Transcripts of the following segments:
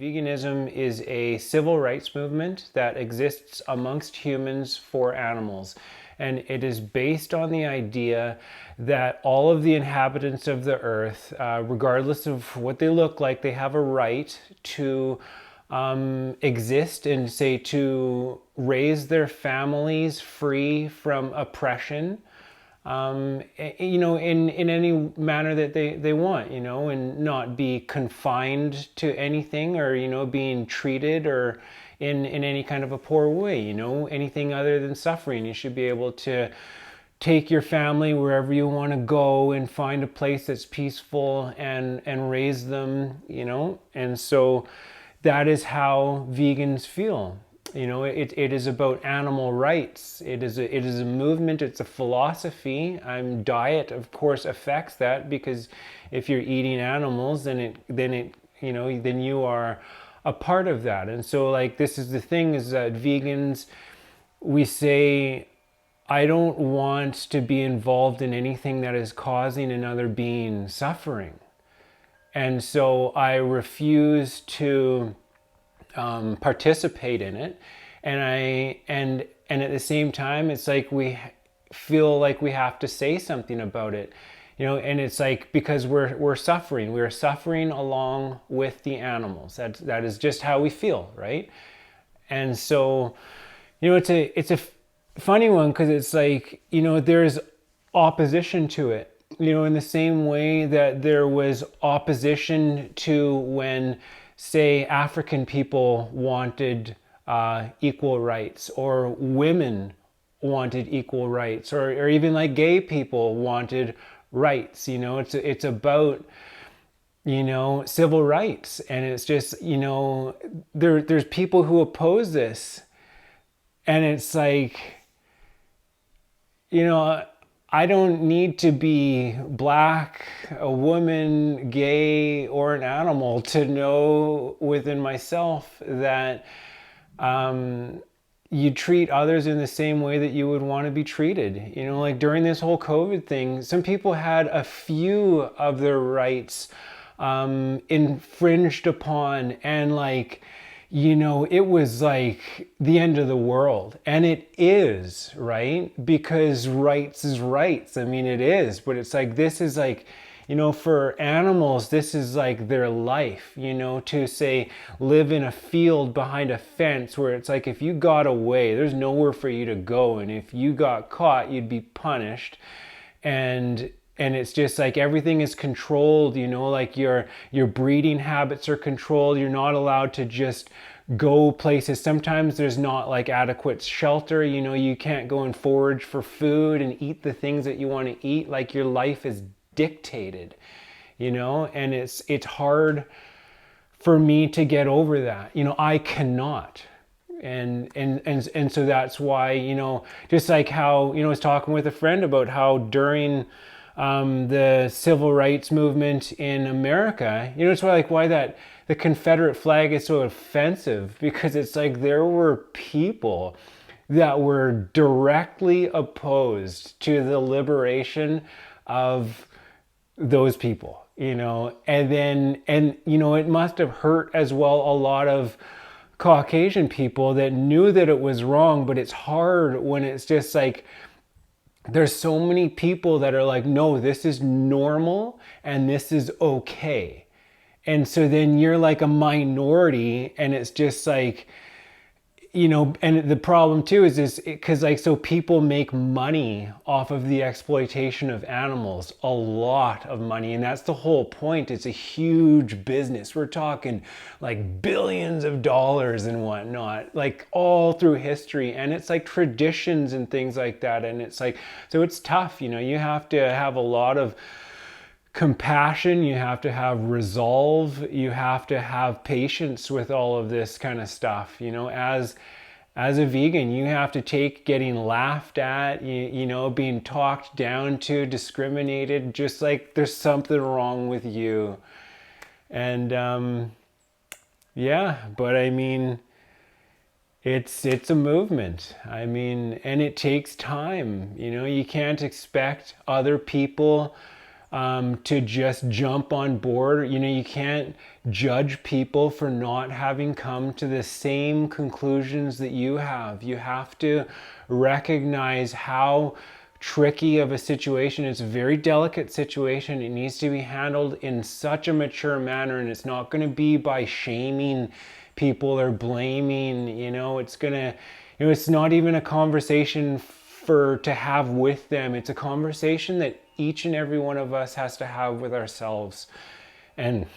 Veganism is a civil rights movement that exists amongst humans for animals. And it is based on the idea that all of the inhabitants of the earth, regardless of what they look like, they have a right to exist and say to raise their families free from oppression, in any manner that they want, and not be confined to anything, or, being treated or in any kind of a poor way, anything other than suffering. You should be able to take your family wherever you want to go and find a place that's peaceful and raise them, and so that is how vegans feel. It is about animal rights. It is a movement. It's a philosophy. Diet, of course, affects that, because if you're eating animals, then you are a part of that. And so, like, this is the thing: is that vegans, we say, I don't want to be involved in anything that is causing another being suffering, and so I refuse to participate in it. And at the same time, it's like we feel like we have to say something about it, and it's like, because we're suffering along with the animals. That is just how we feel, right? And so, it's a funny one, because it's like, there's opposition to it, in the same way that there was opposition to when, say, African people wanted equal rights, or women wanted equal rights, or even like gay people wanted rights. It's about, civil rights. And it's just, there's people who oppose this, and it's like, I don't need to be black, a woman, gay, or an animal to know within myself that you treat others in the same way that you would want to be treated. Like during this whole COVID thing, some people had a few of their rights infringed upon, and like, it was like the end of the world. And it is, right? Because rights is rights. I mean, it is. But it's like, this is like, for animals, this is like their life, to say, live in a field behind a fence, where it's like, if you got away, there's nowhere for you to go. And if you got caught, you'd be punished. And it's just like, everything is controlled, like your breeding habits are controlled. You're not allowed to just go places. Sometimes there's not like adequate shelter, you can't go and forage for food and eat the things that you want to eat. Like, your life is dictated, and it's hard for me to get over that. I cannot. And so that's why, just like how, I was talking with a friend about how during the civil rights movement in America, it's why that the Confederate flag is so offensive, because it's like, there were people that were directly opposed to the liberation of those people, and then, it must have hurt as well a lot of Caucasian people that knew that it was wrong. But it's hard when it's just like, there's so many people that are like, no, this is normal and this is okay. And so then you're like a minority, and it's just like, and the problem too is because, like, so people make money off of the exploitation of animals, a lot of money. And that's the whole point. It's a huge business. We're talking like billions of dollars and whatnot, like all through history. And it's like traditions and things like that. And it's like, so it's tough, you have to have a lot of compassion, you have to have resolve, you have to have patience with all of this kind of stuff. As a vegan, you have to take getting laughed at, being talked down to, discriminated, just like there's something wrong with you. And yeah, but I mean, it's a movement. I mean, and it takes time. You can't expect other people to just jump on board. You know, you can't judge people for not having come to the same conclusions that you have. You have to recognize how tricky of a situation. It's a very delicate situation. It needs to be handled in such a mature manner, and it's not going to be by shaming people or blaming. You know, it's gonna, you know, it's not even a conversation to have with them. It's a conversation that each and every one of us has to have with ourselves, and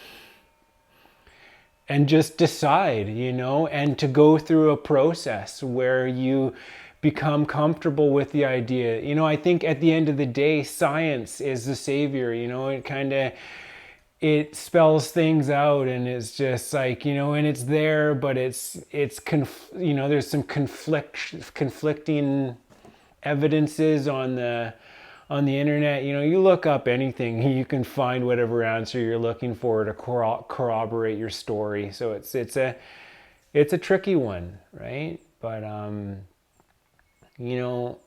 just decide, you know, and to go through a process where you become comfortable with the idea. You know, I think at the end of the day, science is the savior. You know, it spells things out, and it's just like, you know, and it's there, but you know, there's some conflicting evidences on the internet. You know, you look up anything, you can find whatever answer you're looking for to corroborate your story. So it's a tricky one, right? But you know,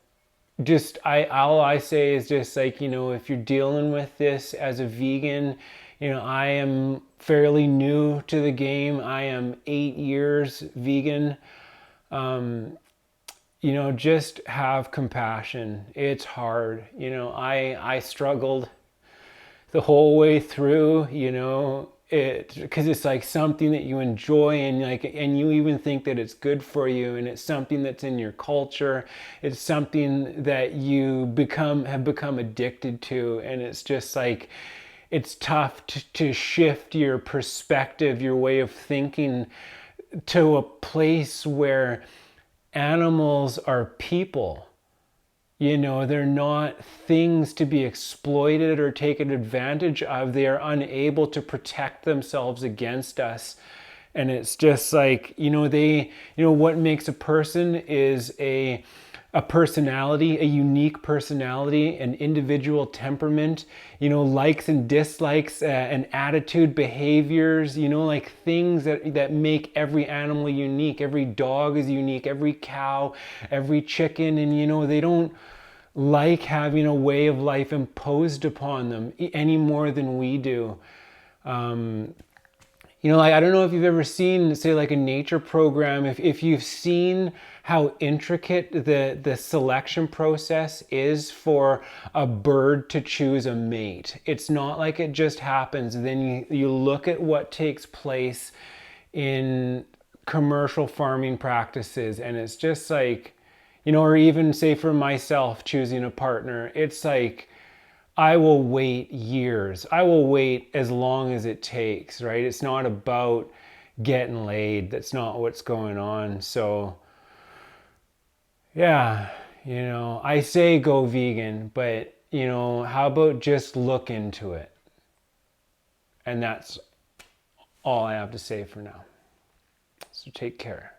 just all I say is just like, you know, if you're dealing with this as a vegan, you know, I am fairly new to the game. I am 8 years vegan. You know, just have compassion. It's hard. You know, I struggled the whole way through, you know, because it's like something that you enjoy, and you even think that it's good for you, and it's something that's in your culture. It's something that you have become addicted to, and it's just like, it's tough to shift your perspective, your way of thinking, to a place where animals are people. You know, they're not things to be exploited or taken advantage of. They are unable to protect themselves against us. And it's just like, you know, what makes a person is a personality, a unique personality, an individual temperament, you know, likes and dislikes, an attitude, behaviors, you know, like things that make every animal unique. Every dog is unique, every cow, every chicken, and, you know, they don't like having a way of life imposed upon them any more than we do. You know, like, I don't know if you've ever seen, say, like a nature program, if you've seen how intricate the selection process is for a bird to choose a mate. It's not like it just happens. Then you look at what takes place in commercial farming practices, and it's just like, you know, or even say for myself choosing a partner, it's like, I will wait years. I will wait as long as it takes, right? It's not about getting laid. That's not what's going on. So, yeah, you know, I say go vegan, but, you know, how about just look into it? And that's all I have to say for now. So take care.